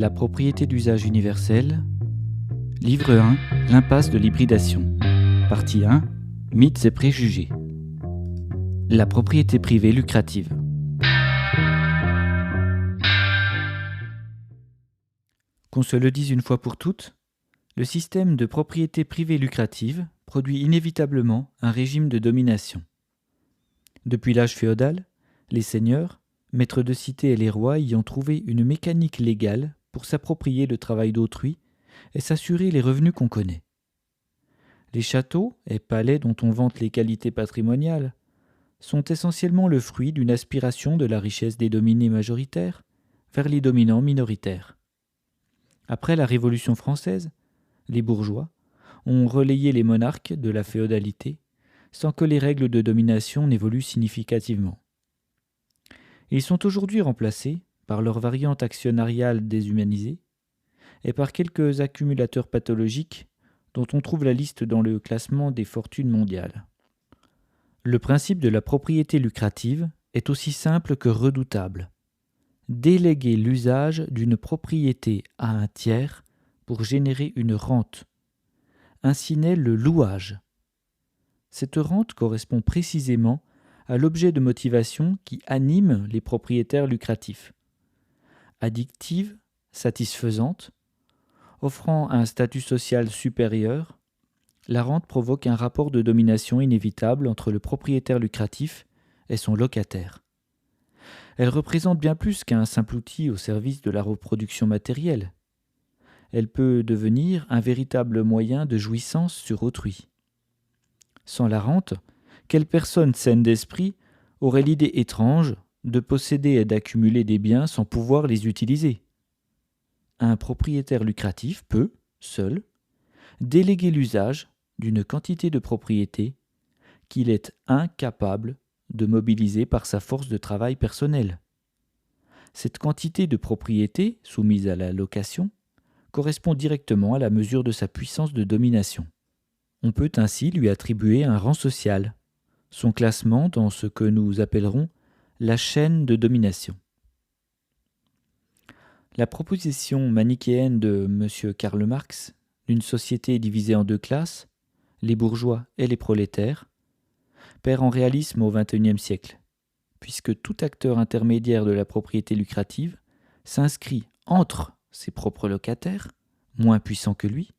La propriété d'usage universel. Livre 1. L'impasse de l'hybridation. Partie 1. Mythes et préjugés. La propriété privée lucrative. Qu'on se le dise une fois pour toutes, le système de propriété privée lucrative produit inévitablement un régime de domination. Depuis l'âge féodal, les seigneurs, maîtres de cité et les rois y ont trouvé une mécanique légale pour s'approprier le travail d'autrui et s'assurer les revenus qu'on connaît. Les châteaux et palais dont on vante les qualités patrimoniales sont essentiellement le fruit d'une aspiration de la richesse des dominés majoritaires vers les dominants minoritaires. Après la Révolution française, les bourgeois ont relayé les monarques de la féodalité sans que les règles de domination n'évoluent significativement. Ils sont aujourd'hui remplacés par leur variante actionnariale déshumanisée et par quelques accumulateurs pathologiques dont on trouve la liste dans le classement des fortunes mondiales. Le principe de la propriété lucrative est aussi simple que redoutable. Déléguer l'usage d'une propriété à un tiers pour générer une rente. Ainsi naît le louage. Cette rente correspond précisément à l'objet de motivation qui anime les propriétaires lucratifs. Addictive, satisfaisante, offrant un statut social supérieur, la rente provoque un rapport de domination inévitable entre le propriétaire lucratif et son locataire. Elle représente bien plus qu'un simple outil au service de la reproduction matérielle. Elle peut devenir un véritable moyen de jouissance sur autrui. Sans la rente, quelle personne saine d'esprit aurait l'idée étrange de posséder et d'accumuler des biens sans pouvoir les utiliser ? Un propriétaire lucratif peut, seul, déléguer l'usage d'une quantité de propriété qu'il est incapable de mobiliser par sa force de travail personnelle. Cette quantité de propriété, soumise à la location, correspond directement à la mesure de sa puissance de domination. On peut ainsi lui attribuer un rang social, son classement dans ce que nous appellerons la chaîne de domination. La proposition manichéenne de M. Karl Marx d'une société divisée en deux classes, les bourgeois et les prolétaires, perd en réalisme au XXIe siècle, puisque tout acteur intermédiaire de la propriété lucrative s'inscrit entre ses propres locataires, moins puissants que lui,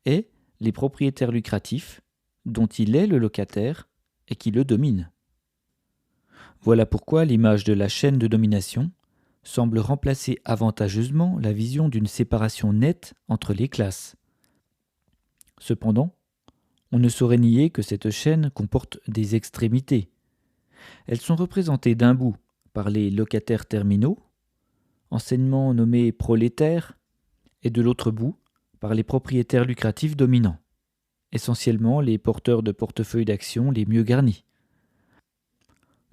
et les propriétaires lucratifs, dont il est le locataire et qui le dominent. Voilà pourquoi l'image de la chaîne de domination semble remplacer avantageusement la vision d'une séparation nette entre les classes. Cependant, on ne saurait nier que cette chaîne comporte des extrémités. Elles sont représentées d'un bout par les locataires terminaux, anciennement nommés prolétaires, et de l'autre bout par les propriétaires lucratifs dominants, essentiellement les porteurs de portefeuilles d'actions les mieux garnis.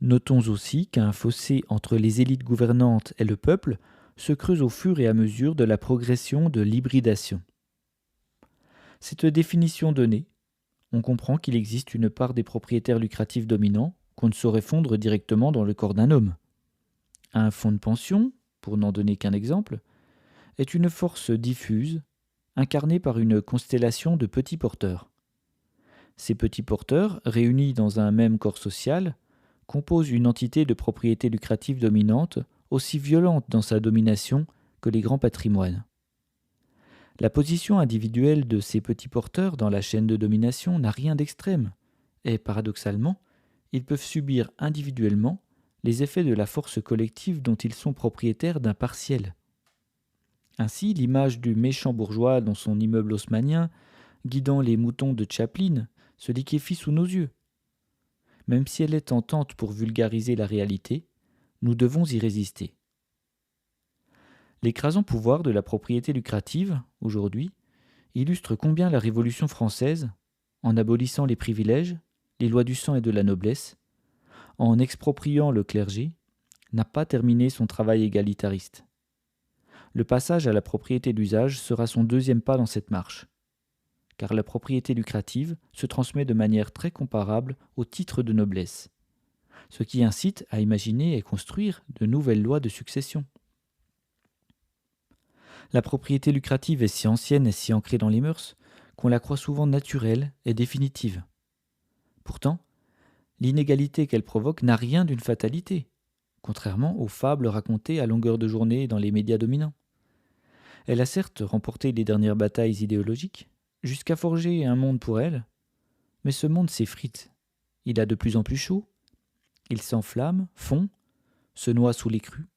Notons aussi qu'un fossé entre les élites gouvernantes et le peuple se creuse au fur et à mesure de la progression de l'hybridation. Cette définition donnée, on comprend qu'il existe une part des propriétaires lucratifs dominants qu'on ne saurait fondre directement dans le corps d'un homme. Un fonds de pension, pour n'en donner qu'un exemple, est une force diffuse, incarnée par une constellation de petits porteurs. Ces petits porteurs, réunis dans un même corps social, composent une entité de propriété lucrative dominante aussi violente dans sa domination que les grands patrimoines. La position individuelle de ces petits porteurs dans la chaîne de domination n'a rien d'extrême, et paradoxalement, ils peuvent subir individuellement les effets de la force collective dont ils sont propriétaires d'un partiel. Ainsi, l'image du méchant bourgeois dans son immeuble haussmannien, guidant les moutons de Chaplin, se liquéfie sous nos yeux. Même si elle est tentante pour vulgariser la réalité, nous devons y résister. L'écrasant pouvoir de la propriété lucrative, aujourd'hui, illustre combien la Révolution française, en abolissant les privilèges, les lois du sang et de la noblesse, en expropriant le clergé, n'a pas terminé son travail égalitariste. Le passage à la propriété d'usage sera son deuxième pas dans cette marche, car la propriété lucrative se transmet de manière très comparable au titre de noblesse, ce qui incite à imaginer et construire de nouvelles lois de succession. La propriété lucrative est si ancienne et si ancrée dans les mœurs qu'on la croit souvent naturelle et définitive. Pourtant, l'inégalité qu'elle provoque n'a rien d'une fatalité, contrairement aux fables racontées à longueur de journée dans les médias dominants. Elle a certes remporté les dernières batailles idéologiques, jusqu'à forger un monde pour elle, mais ce monde s'effrite. Il a de plus en plus chaud, il s'enflamme, fond, se noie sous les crues.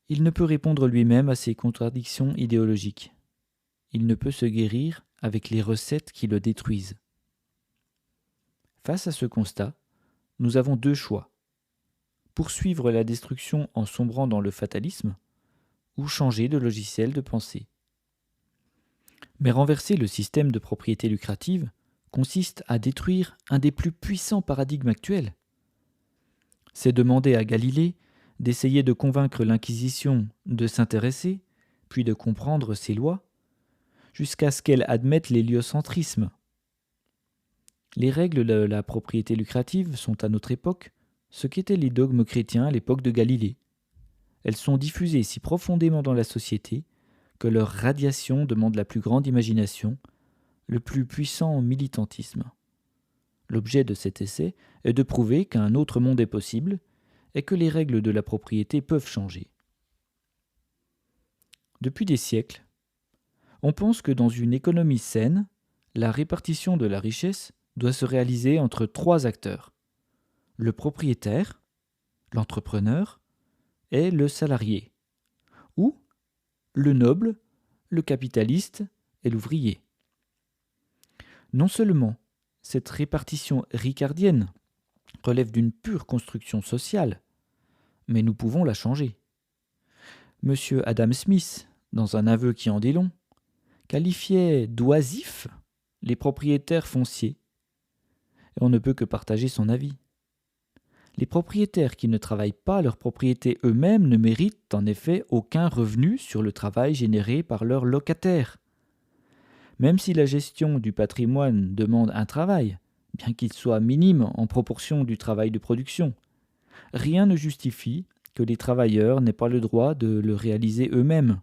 Il ne peut répondre lui-même à ses contradictions idéologiques. Il ne peut se guérir avec les recettes qui le détruisent. Face à ce constat, nous avons deux choix. Poursuivre la destruction en sombrant dans le fatalisme, ou changer de logiciel de pensée. Mais renverser le système de propriété lucrative consiste à détruire un des plus puissants paradigmes actuels. C'est demander à Galilée d'essayer de convaincre l'Inquisition de s'intéresser, puis de comprendre ses lois, jusqu'à ce qu'elle admette l'héliocentrisme. Les règles de la propriété lucrative sont à notre époque ce qu'étaient les dogmes chrétiens à l'époque de Galilée. Elles sont diffusées si profondément dans la société que leur radiation demande la plus grande imagination, le plus puissant militantisme. L'objet de cet essai est de prouver qu'un autre monde est possible et que les règles de la propriété peuvent changer. Depuis des siècles, on pense que dans une économie saine, la répartition de la richesse doit se réaliser entre trois acteurs: le propriétaire, l'entrepreneur et le salarié, ou le noble, le capitaliste et l'ouvrier. Non seulement cette répartition ricardienne relève d'une pure construction sociale, mais nous pouvons la changer. Monsieur Adam Smith, dans un aveu qui en dit long, qualifiait d'oisifs les propriétaires fonciers, et on ne peut que partager son avis. Les propriétaires qui ne travaillent pas leur propriété eux-mêmes ne méritent en effet aucun revenu sur le travail généré par leurs locataires. Même si la gestion du patrimoine demande un travail, bien qu'il soit minime en proportion du travail de production, rien ne justifie que les travailleurs n'aient pas le droit de le réaliser eux-mêmes.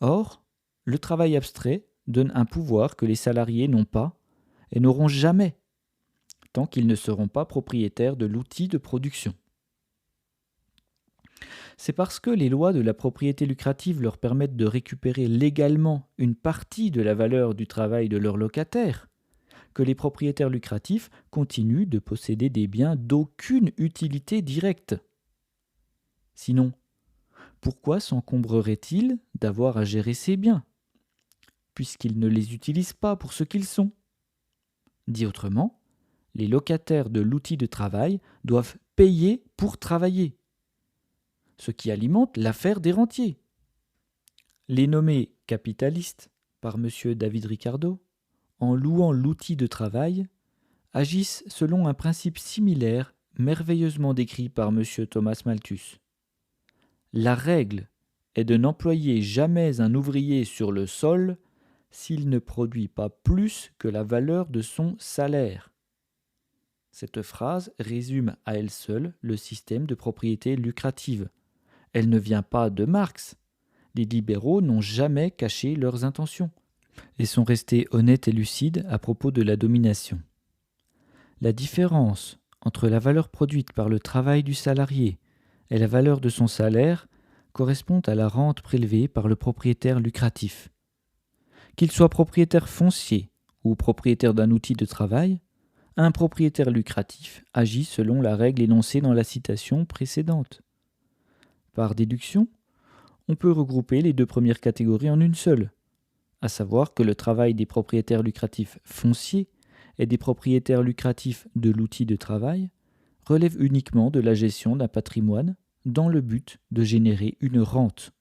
Or, le travail abstrait donne un pouvoir que les salariés n'ont pas et n'auront jamais, tant qu'ils ne seront pas propriétaires de l'outil de production. C'est parce que les lois de la propriété lucrative leur permettent de récupérer légalement une partie de la valeur du travail de leurs locataires que les propriétaires lucratifs continuent de posséder des biens d'aucune utilité directe. Sinon, pourquoi s'encombreraient-ils d'avoir à gérer ces biens, puisqu'ils ne les utilisent pas pour ce qu'ils sont? Dit autrement, les locataires de l'outil de travail doivent payer pour travailler, ce qui alimente l'affaire des rentiers. Les nommés capitalistes par M. David Ricardo, en louant l'outil de travail, agissent selon un principe similaire merveilleusement décrit par M. Thomas Malthus. La règle est de n'employer jamais un ouvrier sur le sol s'il ne produit pas plus que la valeur de son salaire. Cette phrase résume à elle seule le système de propriété lucrative. Elle ne vient pas de Marx. Les libéraux n'ont jamais caché leurs intentions et sont restés honnêtes et lucides à propos de la domination. La différence entre la valeur produite par le travail du salarié et la valeur de son salaire correspond à la rente prélevée par le propriétaire lucratif. Qu'il soit propriétaire foncier ou propriétaire d'un outil de travail, un propriétaire lucratif agit selon la règle énoncée dans la citation précédente. Par déduction, on peut regrouper les deux premières catégories en une seule, à savoir que le travail des propriétaires lucratifs fonciers et des propriétaires lucratifs de l'outil de travail relève uniquement de la gestion d'un patrimoine dans le but de générer une rente.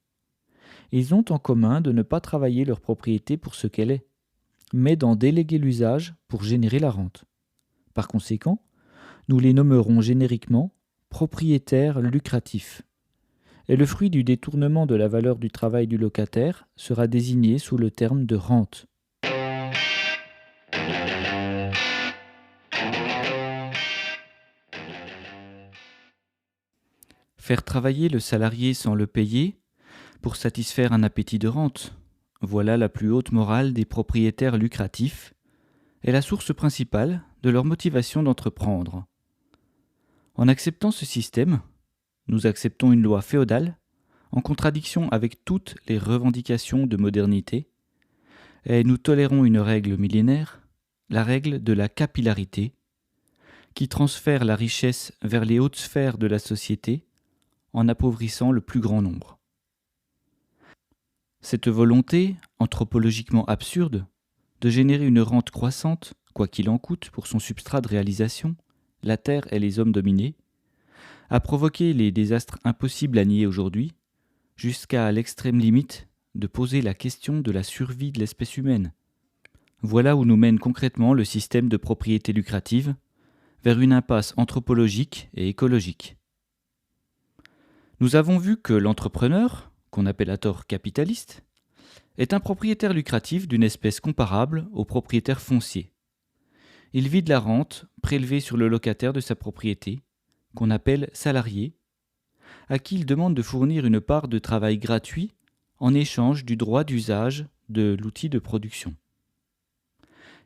Ils ont en commun de ne pas travailler leur propriété pour ce qu'elle est, mais d'en déléguer l'usage pour générer la rente. Par conséquent, nous les nommerons génériquement propriétaires lucratifs. Et le fruit du détournement de la valeur du travail du locataire sera désigné sous le terme de rente. Faire travailler le salarié sans le payer pour satisfaire un appétit de rente. Voilà la plus haute morale des propriétaires lucratifs et la source principale de leur motivation d'entreprendre. En acceptant ce système, nous acceptons une loi féodale en contradiction avec toutes les revendications de modernité, et nous tolérons une règle millénaire, la règle de la capillarité, qui transfère la richesse vers les hautes sphères de la société en appauvrissant le plus grand nombre. Cette volonté, anthropologiquement absurde, de générer une rente croissante, quoi qu'il en coûte pour son substrat de réalisation, la terre et les hommes dominés, a provoqué les désastres impossibles à nier aujourd'hui, jusqu'à l'extrême limite de poser la question de la survie de l'espèce humaine. Voilà où nous mène concrètement le système de propriété lucrative, vers une impasse anthropologique et écologique. Nous avons vu que l'entrepreneur, qu'on appelle à tort capitaliste, est un propriétaire lucratif d'une espèce comparable au propriétaire foncier. Il vit de la rente prélevée sur le locataire de sa propriété, qu'on appelle salarié, à qui il demande de fournir une part de travail gratuit en échange du droit d'usage de l'outil de production.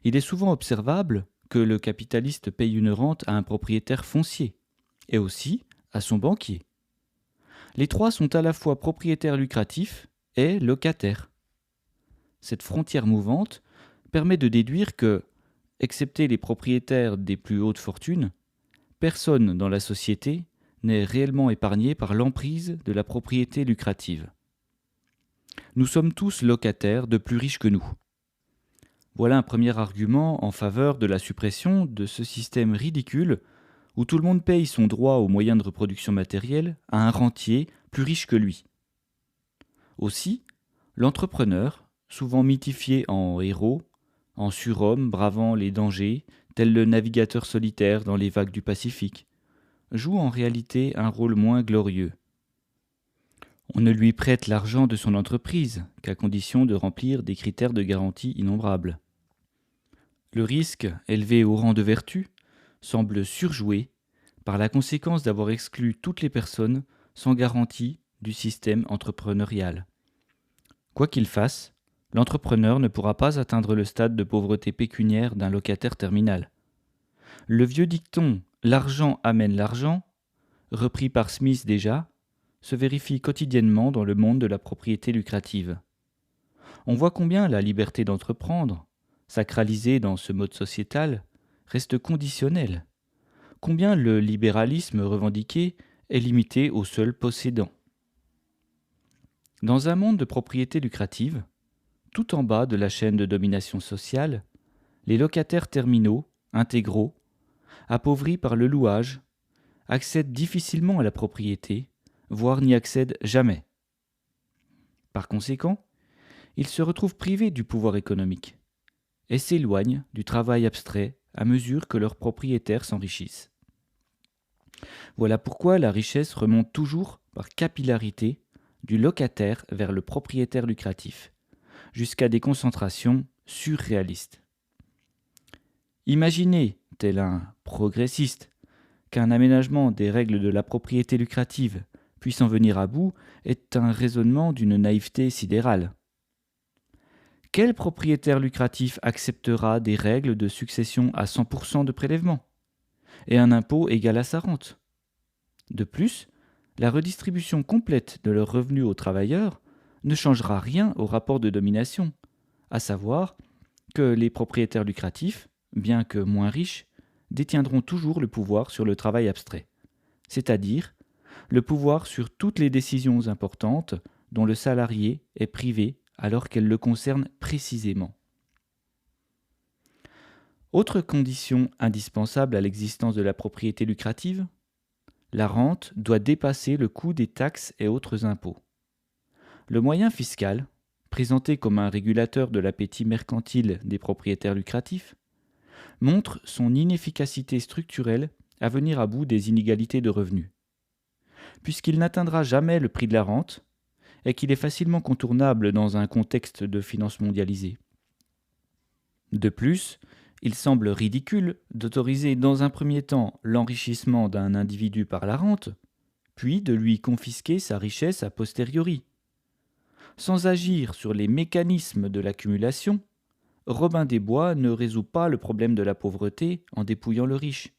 Il est souvent observable que le capitaliste paye une rente à un propriétaire foncier et aussi à son banquier. Les trois sont à la fois propriétaires lucratifs et locataires. Cette frontière mouvante permet de déduire que, excepté les propriétaires des plus hautes fortunes, personne dans la société n'est réellement épargné par l'emprise de la propriété lucrative. Nous sommes tous locataires de plus riches que nous. Voilà un premier argument en faveur de la suppression de ce système ridicule où tout le monde paye son droit aux moyens de reproduction matérielle à un rentier plus riche que lui. Aussi, l'entrepreneur, souvent mythifié en héros, en surhomme bravant les dangers, tel le navigateur solitaire dans les vagues du Pacifique, joue en réalité un rôle moins glorieux. On ne lui prête l'argent de son entreprise qu'à condition de remplir des critères de garantie innombrables. Le risque, élevé au rang de vertu, semble surjoué par la conséquence d'avoir exclu toutes les personnes sans garantie du système entrepreneurial. Quoi qu'il fasse, l'entrepreneur ne pourra pas atteindre le stade de pauvreté pécuniaire d'un locataire terminal. Le vieux dicton « l'argent amène l'argent », repris par Smith déjà, se vérifie quotidiennement dans le monde de la propriété lucrative. On voit combien la liberté d'entreprendre, sacralisée dans ce mode sociétal, reste conditionnelle, combien le libéralisme revendiqué est limité aux seuls possédants. Dans un monde de propriété lucrative, tout en bas de la chaîne de domination sociale, les locataires terminaux, intégraux, appauvris par le louage, accèdent difficilement à la propriété, voire n'y accèdent jamais. Par conséquent, ils se retrouvent privés du pouvoir économique et s'éloignent du travail abstrait à mesure que leurs propriétaires s'enrichissent. Voilà pourquoi la richesse remonte toujours par capillarité du locataire vers le propriétaire lucratif, jusqu'à des concentrations surréalistes. Imaginez, tel un progressiste, qu'un aménagement des règles de la propriété lucrative puisse en venir à bout est un raisonnement d'une naïveté sidérale. Quel propriétaire lucratif acceptera des règles de succession à 100% de prélèvement et un impôt égal à sa rente? De plus, la redistribution complète de leurs revenus aux travailleurs ne changera rien au rapport de domination, à savoir que les propriétaires lucratifs, bien que moins riches, détiendront toujours le pouvoir sur le travail abstrait, c'est-à-dire le pouvoir sur toutes les décisions importantes dont le salarié est privé alors qu'elles le concernent précisément. Autre condition indispensable à l'existence de la propriété lucrative, la rente doit dépasser le coût des taxes et autres impôts. Le moyen fiscal, présenté comme un régulateur de l'appétit mercantile des propriétaires lucratifs, montre son inefficacité structurelle à venir à bout des inégalités de revenus. Puisqu'il n'atteindra jamais le prix de la rente, et qu'il est facilement contournable dans un contexte de finance mondialisée. De plus, il semble ridicule d'autoriser dans un premier temps l'enrichissement d'un individu par la rente, puis de lui confisquer sa richesse a posteriori. Sans agir sur les mécanismes de l'accumulation, Robin des Bois ne résout pas le problème de la pauvreté en dépouillant le riche.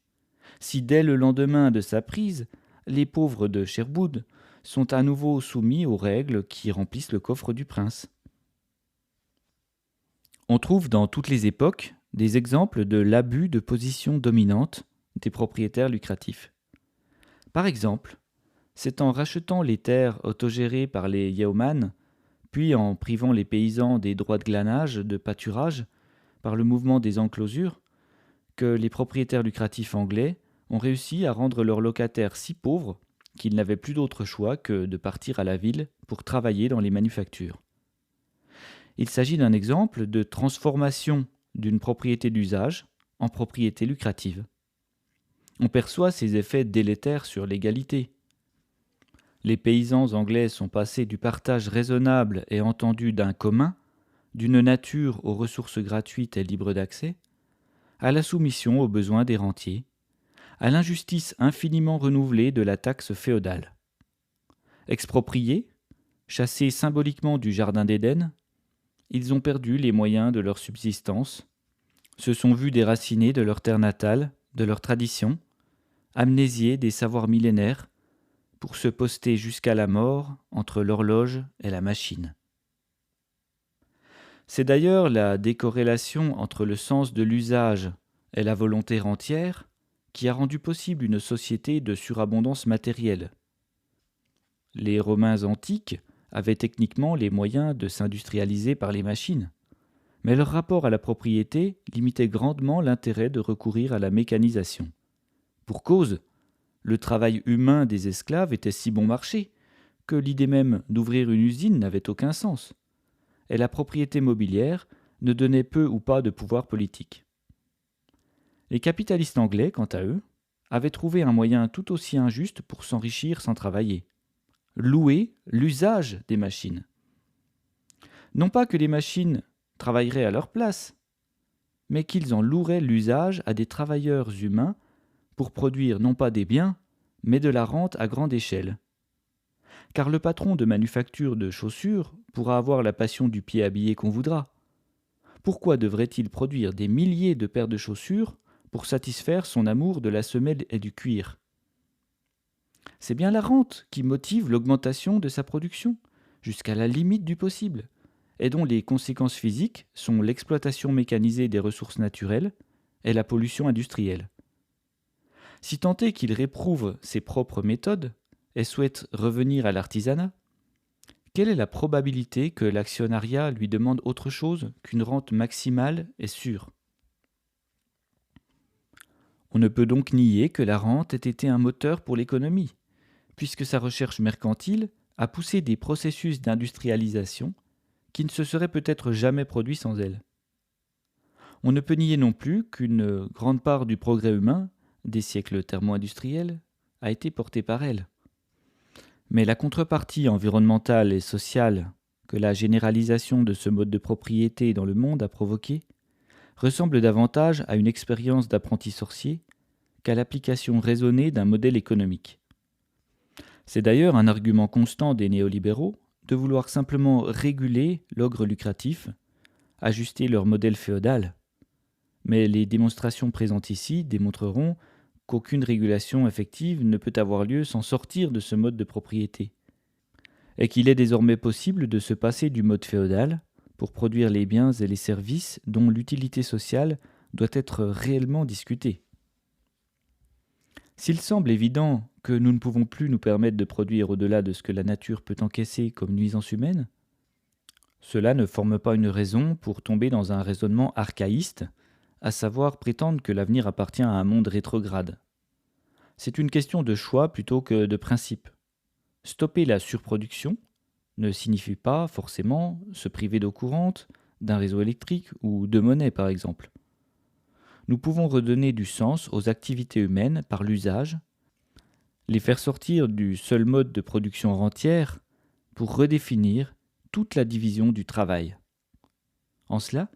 Si dès le lendemain de sa prise, les pauvres de Sherwood sont à nouveau soumis aux règles qui remplissent le coffre du prince. On trouve dans toutes les époques des exemples de l'abus de position dominante des propriétaires lucratifs. Par exemple, c'est en rachetant les terres autogérées par les yeoman, puis en privant les paysans des droits de glanage, de pâturage, par le mouvement des enclosures, que les propriétaires lucratifs anglais ont réussi à rendre leurs locataires si pauvres qu'ils n'avaient plus d'autre choix que de partir à la ville pour travailler dans les manufactures. Il s'agit d'un exemple de transformation d'une propriété d'usage en propriété lucrative. On perçoit ces effets délétères sur l'égalité. Les paysans anglais sont passés du partage raisonnable et entendu d'un commun, d'une nature aux ressources gratuites et libres d'accès, à la soumission aux besoins des rentiers, à l'injustice infiniment renouvelée de la taxe féodale. Expropriés, chassés symboliquement du jardin d'Éden, ils ont perdu les moyens de leur subsistance, se sont vus déracinés de leur terre natale, de leurs traditions, amnésiés des savoirs millénaires, pour se poster jusqu'à la mort entre l'horloge et la machine. C'est d'ailleurs la décorrélation entre le sens de l'usage et la volonté rentière qui a rendu possible une société de surabondance matérielle. Les Romains antiques avaient techniquement les moyens de s'industrialiser par les machines, mais leur rapport à la propriété limitait grandement l'intérêt de recourir à la mécanisation. Pour cause, le travail humain des esclaves était si bon marché que l'idée même d'ouvrir une usine n'avait aucun sens, et la propriété mobilière ne donnait peu ou pas de pouvoir politique. Les capitalistes anglais, quant à eux, avaient trouvé un moyen tout aussi injuste pour s'enrichir sans travailler: louer l'usage des machines. Non pas que les machines travailleraient à leur place, mais qu'ils en loueraient l'usage à des travailleurs humains pour produire non pas des biens, mais de la rente à grande échelle. Car le patron de manufacture de chaussures pourra avoir la passion du pied habillé qu'on voudra. Pourquoi devrait-il produire des milliers de paires de chaussures pour satisfaire son amour de la semelle et du cuir? C'est bien la rente qui motive l'augmentation de sa production, jusqu'à la limite du possible, et dont les conséquences physiques sont l'exploitation mécanisée des ressources naturelles et la pollution industrielle. Si tant est qu'il réprouve ses propres méthodes et souhaite revenir à l'artisanat, quelle est la probabilité que l'actionnariat lui demande autre chose qu'une rente maximale et sûre? On ne peut donc nier que la rente ait été un moteur pour l'économie, puisque sa recherche mercantile a poussé des processus d'industrialisation qui ne se seraient peut-être jamais produits sans elle. On ne peut nier non plus qu'une grande part du progrès humain des siècles thermo-industriels a été portée par elle. Mais la contrepartie environnementale et sociale que la généralisation de ce mode de propriété dans le monde a provoquée ressemble davantage à une expérience d'apprenti sorcier qu'à l'application raisonnée d'un modèle économique. C'est d'ailleurs un argument constant des néolibéraux de vouloir simplement réguler l'ogre lucratif, ajuster leur modèle féodal. Mais les démonstrations présentes ici démontreront qu'aucune régulation effective ne peut avoir lieu sans sortir de ce mode de propriété, et qu'il est désormais possible de se passer du mode féodal pour produire les biens et les services dont l'utilité sociale doit être réellement discutée. S'il semble évident que nous ne pouvons plus nous permettre de produire au-delà de ce que la nature peut encaisser comme nuisance humaine, cela ne forme pas une raison pour tomber dans un raisonnement archaïste, à savoir prétendre que l'avenir appartient à un monde rétrograde. C'est une question de choix plutôt que de principe. Stopper la surproduction ne signifie pas forcément se priver d'eau courante, d'un réseau électrique ou de monnaie par exemple. Nous pouvons redonner du sens aux activités humaines par l'usage, les faire sortir du seul mode de production rentière pour redéfinir toute la division du travail. En cela,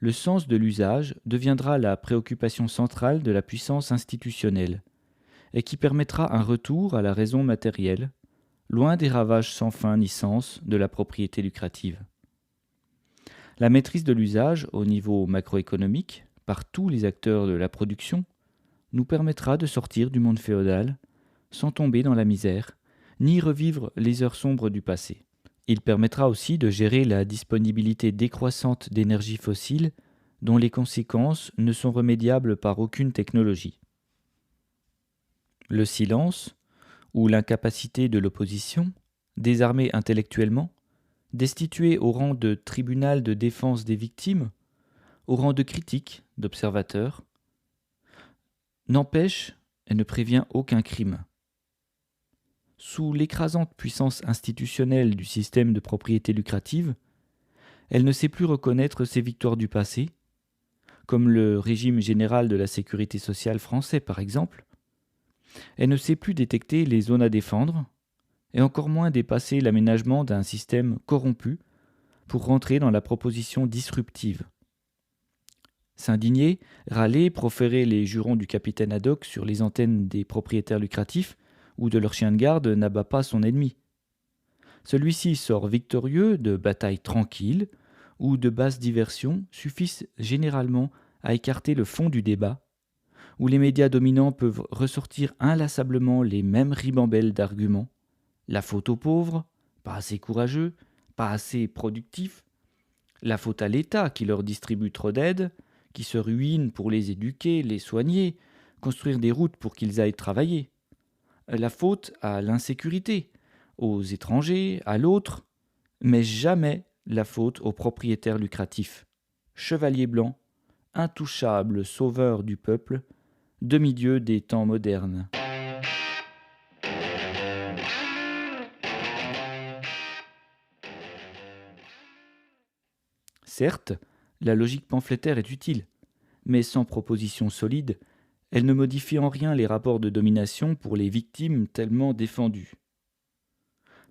le sens de l'usage deviendra la préoccupation centrale de la puissance institutionnelle et qui permettra un retour à la raison matérielle, loin des ravages sans fin ni sens de la propriété lucrative. La maîtrise de l'usage au niveau macroéconomique, par tous les acteurs de la production, nous permettra de sortir du monde féodal sans tomber dans la misère, ni revivre les heures sombres du passé. Il permettra aussi de gérer la disponibilité décroissante d'énergie fossile dont les conséquences ne sont remédiables par aucune technologie. Le silence, ou l'incapacité de l'opposition, désarmée intellectuellement, destituée au rang de tribunal de défense des victimes, au rang de critique, d'observateur, n'empêche et ne prévient aucun crime. Sous l'écrasante puissance institutionnelle du système de propriété lucrative, elle ne sait plus reconnaître ses victoires du passé, comme le régime général de la sécurité sociale français par exemple. Elle ne sait plus détecter les zones à défendre, et encore moins dépasser l'aménagement d'un système corrompu pour rentrer dans la proposition disruptive. S'indigner, râler, proférer les jurons du capitaine Haddock sur les antennes des propriétaires lucratifs ou de leur chien de garde n'abat pas son ennemi. Celui-ci sort victorieux de batailles tranquilles où de basses diversions suffisent généralement à écarter le fond du débat, où les médias dominants peuvent ressortir inlassablement les mêmes ribambelles d'arguments. La faute aux pauvres, pas assez courageux, pas assez productifs. La faute à l'État qui leur distribue trop d'aides, qui se ruine pour les éduquer, les soigner, construire des routes pour qu'ils aillent travailler. La faute à l'insécurité, aux étrangers, à l'autre, mais jamais la faute aux propriétaires lucratifs. Chevalier blanc, intouchable sauveur du peuple, demi-dieu des temps modernes. Certes, la logique pamphlétaire est utile, mais sans proposition solide, elle ne modifie en rien les rapports de domination pour les victimes tellement défendus.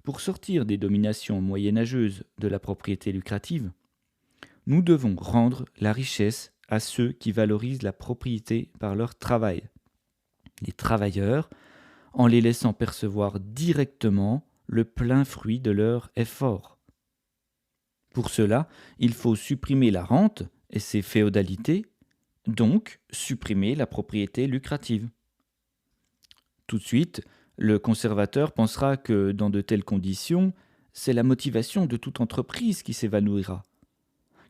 Pour sortir des dominations moyenâgeuses de la propriété lucrative, nous devons rendre la richesse à ceux qui valorisent la propriété par leur travail, les travailleurs, en les laissant percevoir directement le plein fruit de leur effort. Pour cela, il faut supprimer la rente et ses féodalités, donc supprimer la propriété lucrative. Tout de suite, le conservateur pensera que dans de telles conditions, c'est la motivation de toute entreprise qui s'évanouira,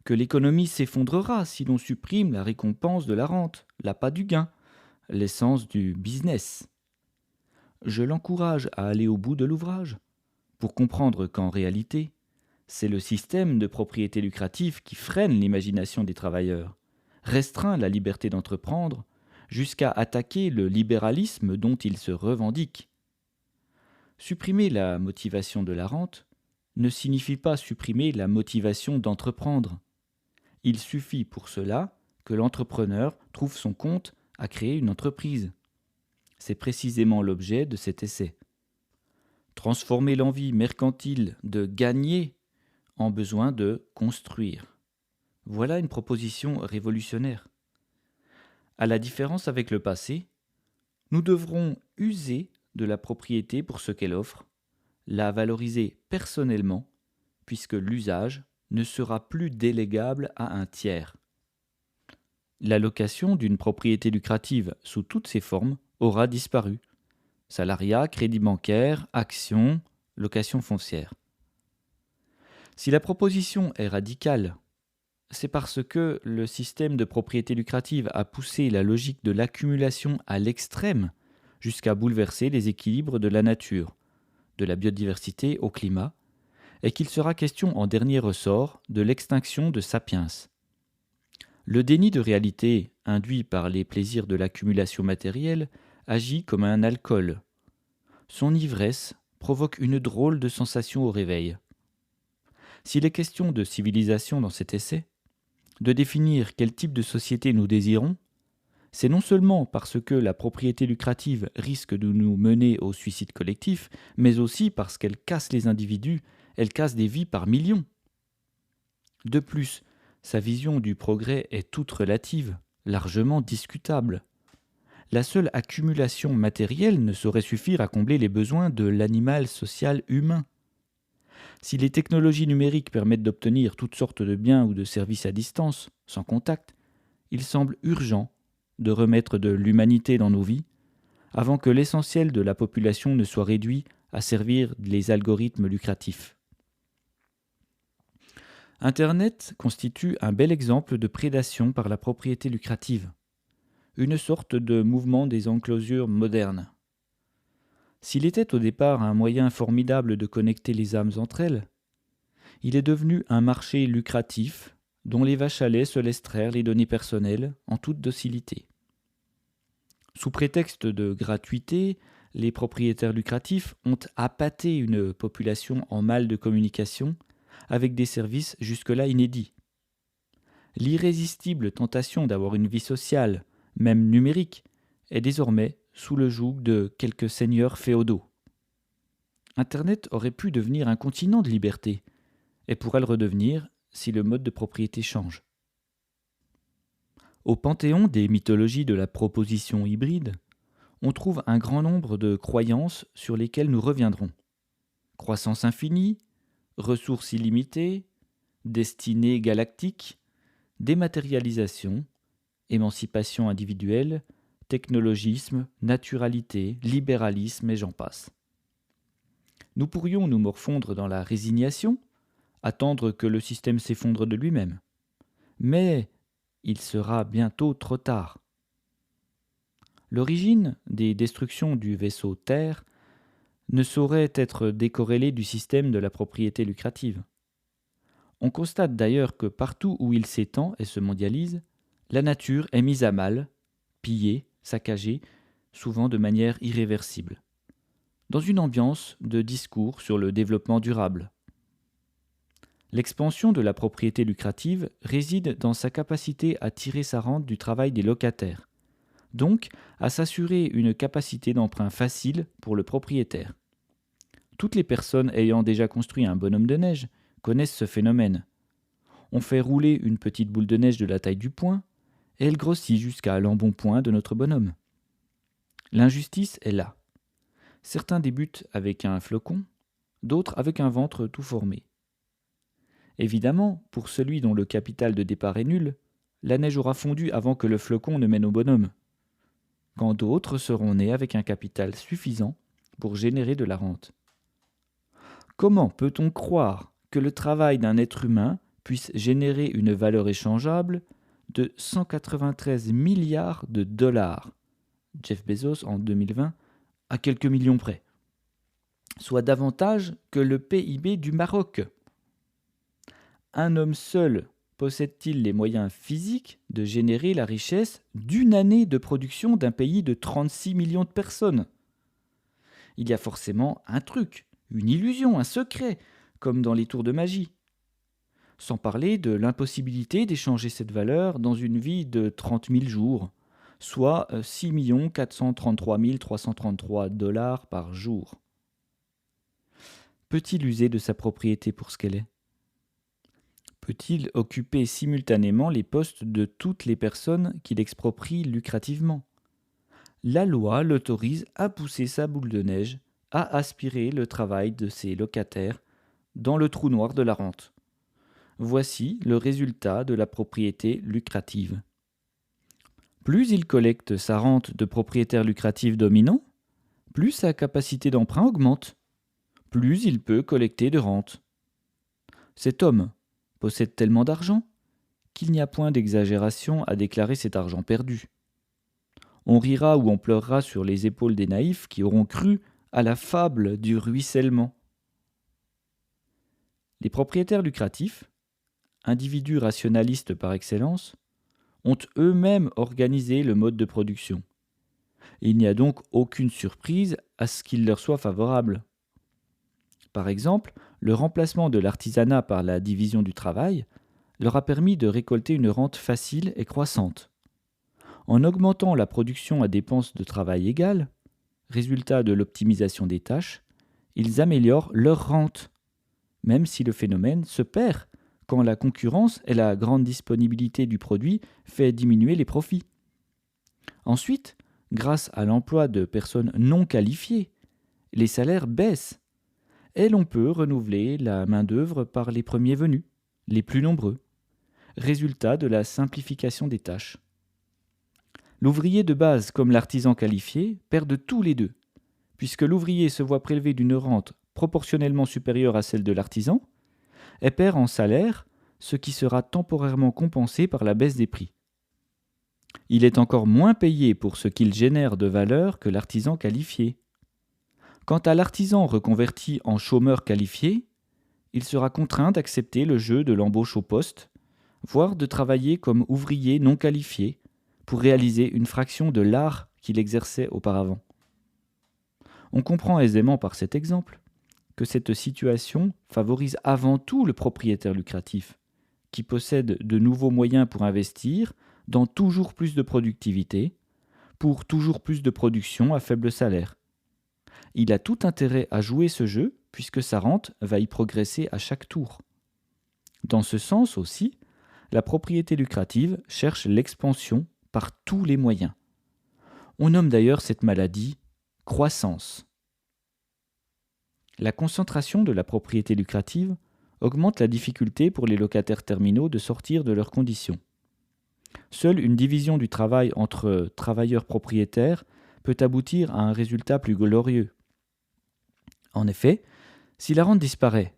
que l'économie s'effondrera si l'on supprime la récompense de la rente, l'appât du gain, l'essence du business. Je l'encourage à aller au bout de l'ouvrage, pour comprendre qu'en réalité, c'est le système de propriété lucrative qui freine l'imagination des travailleurs, restreint la liberté d'entreprendre, jusqu'à attaquer le libéralisme dont ils se revendiquent. Supprimer la motivation de la rente ne signifie pas supprimer la motivation d'entreprendre. Il suffit pour cela que l'entrepreneur trouve son compte à créer une entreprise. C'est précisément l'objet de cet essai. Transformer l'envie mercantile de gagner en besoin de construire. Voilà une proposition révolutionnaire. À la différence avec le passé, nous devrons user de la propriété pour ce qu'elle offre, la valoriser personnellement, puisque l'usage ne sera plus délégable à un tiers. L'allocation d'une propriété lucrative sous toutes ses formes aura disparu. Salariat, crédit bancaire, actions, location foncière. Si la proposition est radicale, c'est parce que le système de propriété lucrative a poussé la logique de l'accumulation à l'extrême jusqu'à bouleverser les équilibres de la nature, de la biodiversité au climat, et qu'il sera question en dernier ressort de l'extinction de Sapiens. Le déni de réalité induit par les plaisirs de l'accumulation matérielle agit comme un alcool. Son ivresse provoque une drôle de sensation au réveil. S'il est question de civilisation dans cet essai, de définir quel type de société nous désirons, c'est non seulement parce que la propriété lucrative risque de nous mener au suicide collectif, mais aussi parce qu'elle casse les individus, elle casse des vies par millions. De plus, sa vision du progrès est toute relative, largement discutable. la seule accumulation matérielle ne saurait suffire à combler les besoins de l'animal social humain. Si les technologies numériques permettent d'obtenir toutes sortes de biens ou de services à distance, sans contact, il semble urgent de remettre de l'humanité dans nos vies, avant que l'essentiel de la population ne soit réduit à servir les algorithmes lucratifs. Internet constitue un bel exemple de prédation par la propriété lucrative, une sorte de mouvement des enclosures modernes. S'il était au départ un moyen formidable de connecter les âmes entre elles, il est devenu un marché lucratif dont les vaches à lait se laissent traire les données personnelles en toute docilité. Sous prétexte de gratuité, les propriétaires lucratifs ont appâté une population en mal de communication avec des services jusque-là inédits. L'irrésistible tentation d'avoir une vie sociale, même numérique, est désormais sous le joug de quelques seigneurs féodaux. Internet aurait pu devenir un continent de liberté, et pourra le redevenir si le mode de propriété change. Au panthéon des mythologies de la proposition hybride, on trouve un grand nombre de croyances sur lesquelles nous reviendrons. Croissance infinie, ressources illimitées, destinée galactique, dématérialisation, émancipation individuelle, technologisme, naturalité, libéralisme et j'en passe. Nous pourrions nous morfondre dans la résignation, attendre que le système s'effondre de lui-même. Mais il sera bientôt trop tard. L'origine des destructions du vaisseau Terre ne saurait être décorrélée du système de la propriété lucrative. On constate d'ailleurs que partout où il s'étend et se mondialise, la nature est mise à mal, pillée, saccagée, souvent de manière irréversible, dans une ambiance de discours sur le développement durable. L'expansion de la propriété lucrative réside dans sa capacité à tirer sa rente du travail des locataires, donc à s'assurer une capacité d'emprunt facile pour le propriétaire. Toutes les personnes ayant déjà construit un bonhomme de neige connaissent ce phénomène. On fait rouler une petite boule de neige de la taille du poing, et elle grossit jusqu'à l'embonpoint de notre bonhomme. L'injustice est là. Certains débutent avec un flocon, d'autres avec un ventre tout formé. Évidemment, pour celui dont le capital de départ est nul, la neige aura fondu avant que le flocon ne mène au bonhomme, quand d'autres seront nés avec un capital suffisant pour générer de la rente. Comment peut-on croire que le travail d'un être humain puisse générer une valeur échangeable de 193 milliards de dollars, Jeff Bezos en 2020, à quelques millions près, soit davantage que le PIB du Maroc? Un homme seul possède-t-il les moyens physiques de générer la richesse d'une année de production d'un pays de 36 millions de personnes? Il y a forcément un truc, une illusion, un secret, comme dans les tours de magie. Sans parler de l'impossibilité d'échanger cette valeur dans une vie de 30 000 jours, soit 6 433 333 dollars par jour. Peut-il user de sa propriété pour ce qu'elle est? Peut-il occuper simultanément les postes de toutes les personnes qu'il exproprie lucrativement? La loi l'autorise à pousser sa boule de neige, à aspirer le travail de ses locataires dans le trou noir de la rente. Voici le résultat de la propriété lucrative. Plus il collecte sa rente de propriétaire lucratif dominant, plus sa capacité d'emprunt augmente, plus il peut collecter de rente. Cet homme possède tellement d'argent qu'il n'y a point d'exagération à déclarer cet argent perdu. On rira ou on pleurera sur les épaules des naïfs qui auront cru à la fable du ruissellement. Les propriétaires lucratifs, individus rationalistes par excellence, ont eux-mêmes organisé le mode de production. Il n'y a donc aucune surprise à ce qu'il leur soit favorable. Par exemple, le remplacement de l'artisanat par la division du travail leur a permis de récolter une rente facile et croissante. En augmentant la production à dépenses de travail égales, résultat de l'optimisation des tâches, ils améliorent leur rente, même si le phénomène se perd quand la concurrence et la grande disponibilité du produit fait diminuer les profits. Ensuite, grâce à l'emploi de personnes non qualifiées, les salaires baissent et l'on peut renouveler la main-d'œuvre par les premiers venus, les plus nombreux, résultat de la simplification des tâches. L'ouvrier de base comme l'artisan qualifié perdent tous les deux, puisque l'ouvrier se voit prélever d'une rente proportionnellement supérieure à celle de l'artisan et perd en salaire, ce qui sera temporairement compensé par la baisse des prix. Il est encore moins payé pour ce qu'il génère de valeur que l'artisan qualifié. Quant à l'artisan reconverti en chômeur qualifié, il sera contraint d'accepter le jeu de l'embauche au poste, voire de travailler comme ouvrier non qualifié pour réaliser une fraction de l'art qu'il exerçait auparavant. On comprend aisément par cet exemple que cette situation favorise avant tout le propriétaire lucratif, qui possède de nouveaux moyens pour investir dans toujours plus de productivité, pour toujours plus de production à faible salaire. Il a tout intérêt à jouer ce jeu puisque sa rente va y progresser à chaque tour. Dans ce sens aussi, la propriété lucrative cherche l'expansion par tous les moyens. On nomme d'ailleurs cette maladie croissance. La concentration de la propriété lucrative augmente la difficulté pour les locataires terminaux de sortir de leurs conditions. Seule une division du travail entre travailleurs propriétaires peut aboutir à un résultat plus glorieux. En effet, si la rente disparaît,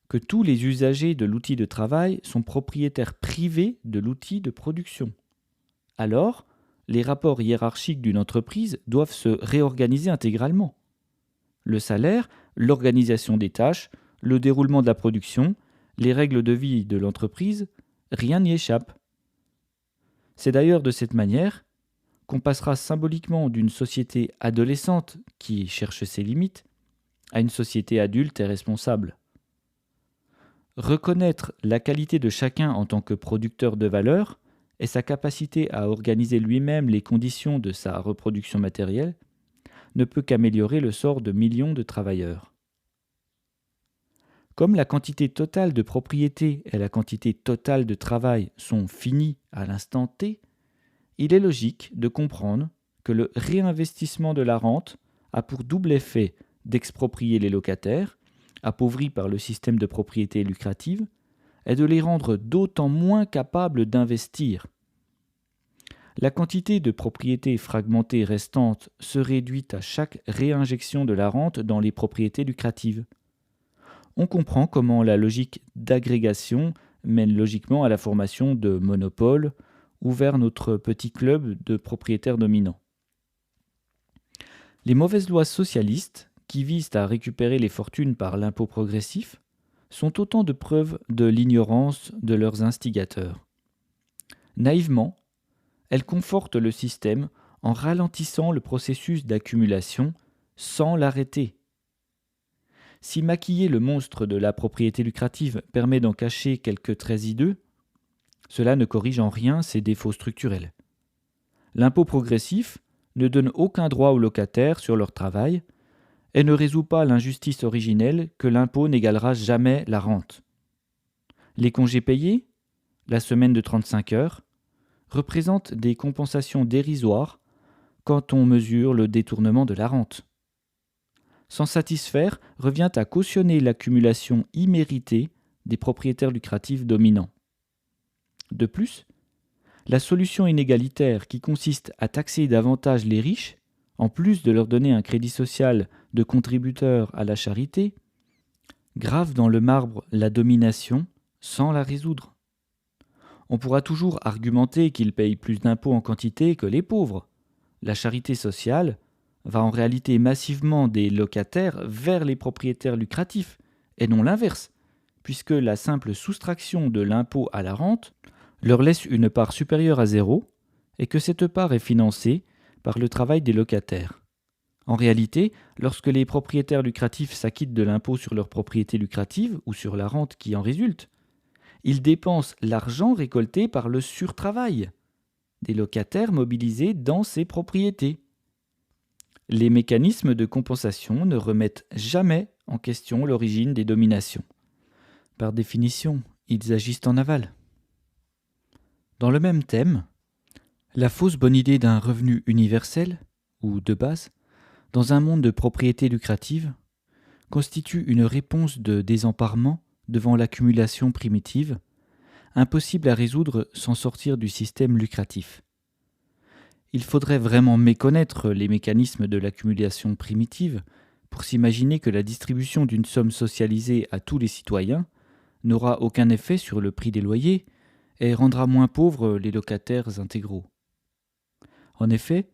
que tous les usagers de l'outil de travail sont propriétaires privés de l'outil de production, alors les rapports hiérarchiques d'une entreprise doivent se réorganiser intégralement. Le salaire, l'organisation des tâches, le déroulement de la production, les règles de vie de l'entreprise, rien n'y échappe. C'est d'ailleurs de cette manière qu'on passera symboliquement d'une société adolescente qui cherche ses limites à une société adulte et responsable. Reconnaître la qualité de chacun en tant que producteur de valeur et sa capacité à organiser lui-même les conditions de sa reproduction matérielle ne peut qu'améliorer le sort de millions de travailleurs. Comme la quantité totale de propriété et la quantité totale de travail sont finies à l'instant T, il est logique de comprendre que le réinvestissement de la rente a pour double effet d'exproprier les locataires, appauvris par le système de propriété lucrative, et de les rendre d'autant moins capables d'investir. La quantité de propriétés fragmentées restantes se réduit à chaque réinjection de la rente dans les propriétés lucratives. On comprend comment la logique d'agrégation mène logiquement à la formation de monopoles ou vers notre petit club de propriétaires dominants. Les mauvaises lois socialistes, qui visent à récupérer les fortunes par l'impôt progressif, sont autant de preuves de l'ignorance de leurs instigateurs. Naïvement, elles confortent le système en ralentissant le processus d'accumulation sans l'arrêter. Si maquiller le monstre de la propriété lucrative permet d'en cacher quelques traits hideux, cela ne corrige en rien ses défauts structurels. L'impôt progressif ne donne aucun droit aux locataires sur leur travail et ne résout pas l'injustice originelle que l'impôt n'égalera jamais la rente. Les congés payés, la semaine de 35 heures, représentent des compensations dérisoires quand on mesure le détournement de la rente. S'en satisfaire revient à cautionner l'accumulation imméritée des propriétaires lucratifs dominants. De plus, la solution inégalitaire qui consiste à taxer davantage les riches, en plus de leur donner un crédit social de contributeurs à la charité, grave dans le marbre la domination sans la résoudre. On pourra toujours argumenter qu'ils payent plus d'impôts en quantité que les pauvres. La charité sociale va en réalité massivement des locataires vers les propriétaires lucratifs, et non l'inverse, puisque la simple soustraction de l'impôt à la rente leur laisse une part supérieure à zéro, et que cette part est financée par le travail des locataires. En réalité, lorsque les propriétaires lucratifs s'acquittent de l'impôt sur leur propriété lucrative ou sur la rente qui en résulte, ils dépensent l'argent récolté par le surtravail des locataires mobilisés dans ces propriétés. Les mécanismes de compensation ne remettent jamais en question l'origine des dominations. Par définition, ils agissent en aval. Dans le même thème, la fausse bonne idée d'un revenu universel ou de base, dans un monde de propriété lucrative, constitue une réponse de désemparement devant l'accumulation primitive, impossible à résoudre sans sortir du système lucratif. Il faudrait vraiment méconnaître les mécanismes de l'accumulation primitive pour s'imaginer que la distribution d'une somme socialisée à tous les citoyens n'aura aucun effet sur le prix des loyers et rendra moins pauvres les locataires intégraux. En effet,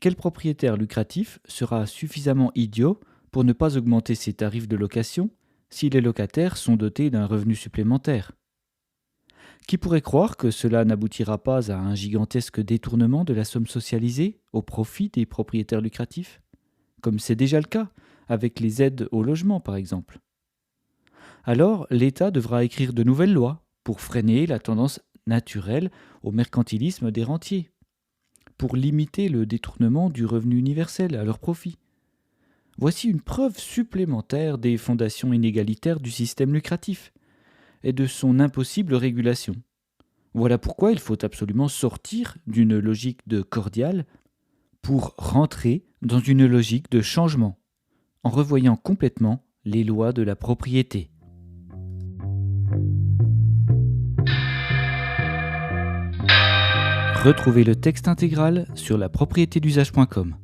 quel propriétaire lucratif sera suffisamment idiot pour ne pas augmenter ses tarifs de location si les locataires sont dotés d'un revenu supplémentaire ? Qui pourrait croire que cela n'aboutira pas à un gigantesque détournement de la somme socialisée au profit des propriétaires lucratifs, comme c'est déjà le cas avec les aides au logement par exemple ? Alors l'État devra écrire de nouvelles lois pour freiner la tendance naturelle au mercantilisme des rentiers, pour limiter le détournement du revenu universel à leur profit. Voici une preuve supplémentaire des fondations inégalitaires du système lucratif et de son impossible régulation. Voilà pourquoi il faut absolument sortir d'une logique de cordial pour rentrer dans une logique de changement, en revoyant complètement les lois de la propriété. Retrouvez le texte intégral sur lapropriétédusage.com.